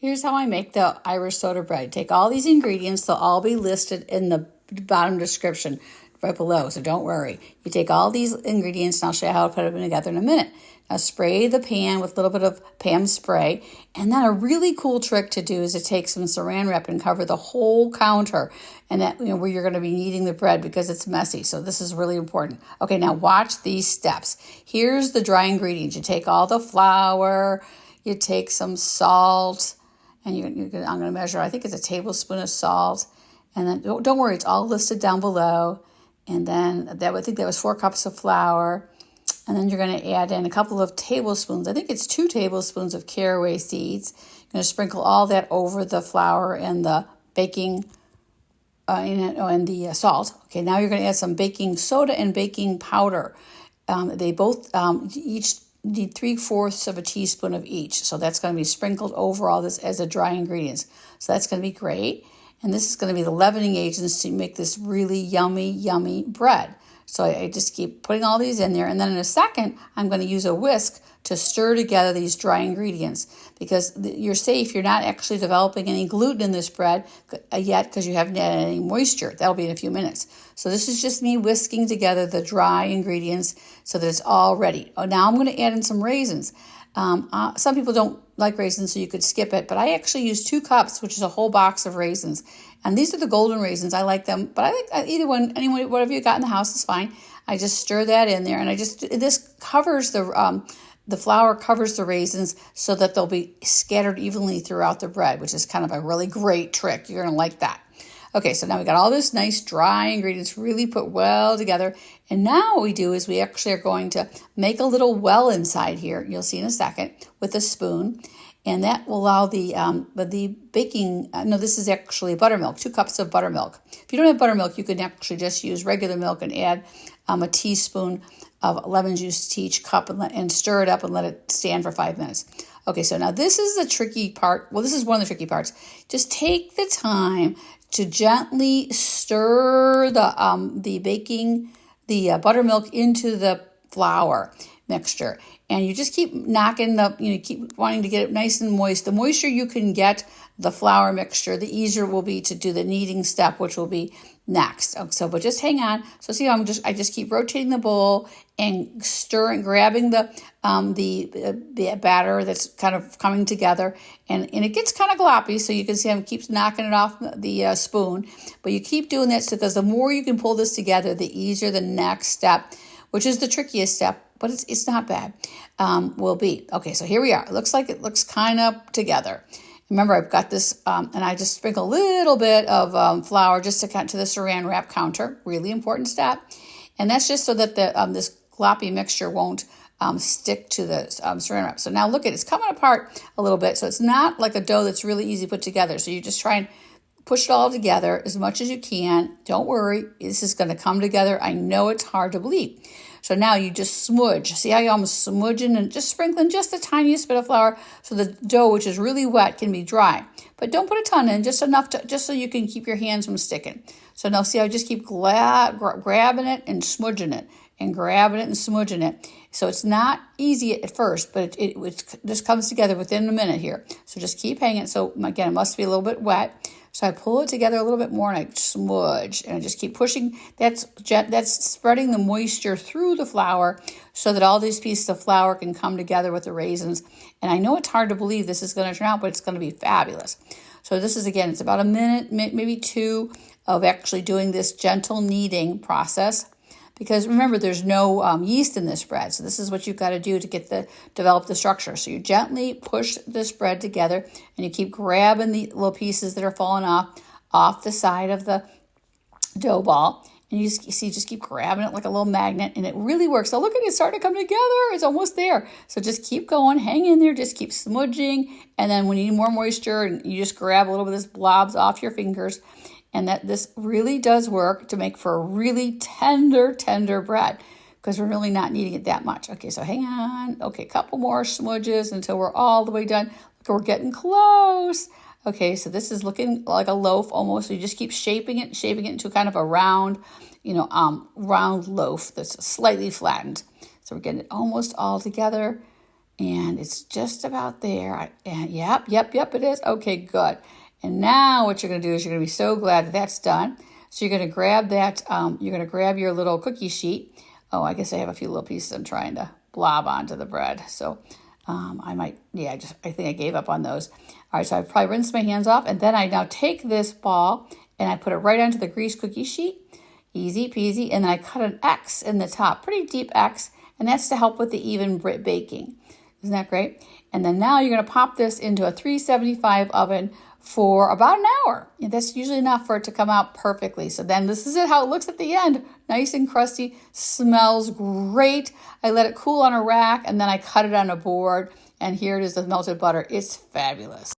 Here's how I make the Irish soda bread. Take all these ingredients, they'll all be listed in the bottom description right below, so don't worry. You take all these ingredients, and I'll show you how to put them together in a minute. Now spray the pan with a little bit of Pam spray, and then a really cool trick to do is to take some saran wrap and cover the whole counter, and that where you're going to be kneading the bread because it's messy. So this is really important. Okay, now watch these steps. Here's the dry ingredients. You take all the flour, you take some salt, and I'm going to measure, I think it's a tablespoon of salt. And then don't worry, it's all listed down below. And then I think that was 4 cups of flour. And then you're going to add in a couple of tablespoons. I think it's 2 tablespoons of caraway seeds. You're going to sprinkle all that over the flour and the baking and the salt. Okay, now you're going to add some baking soda and baking powder. They both each need 3/4 of a teaspoon of each. So that's going to be sprinkled over all this as a dry ingredients. So that's going to be great. And this is going to be the leavening agents to make this really yummy, yummy bread. So I just keep putting all these in there. And then in a second, I'm going to use a whisk to stir together these dry ingredients because you're safe. You're not actually developing any gluten in this bread yet because you haven't added any moisture. That'll be in a few minutes. So this is just me whisking together the dry ingredients so that it's all ready. Oh, now I'm going to add in some raisins. Some people don't like raisins, so you could skip it, but I actually use 2 cups, which is a whole box of raisins. And these are the golden raisins. I like them, but I think either one, anyone, whatever you got in the house is fine. I just stir that in there, and this covers the flour covers the raisins so that they'll be scattered evenly throughout the bread, which is kind of a really great trick. You're going to like that. Okay, so now we got all this nice dry ingredients really put well together. And now what we do is we actually are going to make a little well inside here. You'll see in a second with a spoon. And that will allow the baking, this is actually buttermilk, 2 cups of buttermilk. If you don't have buttermilk, you can actually just use regular milk and add a teaspoon of lemon juice to each cup and stir it up and let it stand for 5 minutes. Okay, so now this is the tricky part. Well, this is one of the tricky parts. Just take the time to gently stir the buttermilk into the flour mixture. And you just keep knocking keep wanting to get it nice and moist. The moisture you can get the flour mixture, the easier it will be to do the kneading step, which will be next. So, but just hang on. So see how I just keep rotating the bowl and stirring, grabbing the batter that's kind of coming together, and it gets kind of gloppy. So you can see I keeps knocking it off the spoon, but you keep doing that because the more you can pull this together, the easier the next step, which is the trickiest step, but it's not bad, will be. Okay, so here we are. It looks like it looks kind of together. Remember, I've got this, and I just sprinkle a little bit of flour just to cut to the saran wrap counter. Really important step. And that's just so that this gloppy mixture won't stick to the saran wrap. So now look at it. It's coming apart a little bit. So it's not like a dough that's really easy to put together. So you just try and push it all together as much as you can. Don't worry. This is going to come together. I know it's hard to believe. So now you just smudge. See how you almost smudging and just sprinkling just the tiniest bit of flour so the dough, which is really wet, can be dry. But don't put a ton in, just enough just so you can keep your hands from sticking. So now see how I just keep grabbing it and smudging it and grabbing it and smudging it. So it's not easy at first, but it just comes together within a minute here. So just keep hanging. So again, it must be a little bit wet. So I pull it together a little bit more and I smudge and I just keep pushing. That's spreading the moisture through the flour so that all these pieces of flour can come together with the raisins. And I know it's hard to believe this is going to turn out, but it's going to be fabulous. So this is, again, it's about a minute, maybe 2 of actually doing this gentle kneading process. Because remember, there's no yeast in this bread. So this is what you've got to do to develop the structure. So you gently push this bread together and you keep grabbing the little pieces that are falling off the side of the dough ball. And you just keep grabbing it like a little magnet, and it really works. So look at it, it's starting to come together. It's almost there. So just keep going, hang in there, just keep smudging. And then when you need more moisture, and you just grab a little bit of this blobs off your fingers. And that this really does work to make for a really tender bread because we're really not kneading it that much. Okay, so hang on. Okay, a couple more smudges until we're all the way done. Look, we're getting close. Okay, so this is looking like a loaf almost. So you just keep shaping it into kind of a round, round loaf that's slightly flattened. So we're getting it almost all together. And it's just about there. And yep, it is. Okay, good. And now what you're going to do is you're going to be so glad that that's done. So you're going to grab that, you're going to grab your little cookie sheet. Oh, I guess I have a few little pieces I'm trying to blob onto the bread. So I think I gave up on those. All right, so I probably rinsed my hands off. And then I now take this ball and I put it right onto the greased cookie sheet. Easy peasy. And then I cut an X in the top, pretty deep X. And that's to help with the even baking. Isn't that great? And then now you're going to pop this into a 375 oven for about an hour. And that's usually enough for it to come out perfectly. So then this is it, how it looks at the end. Nice and crusty, smells great. I let it cool on a rack and then I cut it on a board. And here it is, the melted butter. It's fabulous.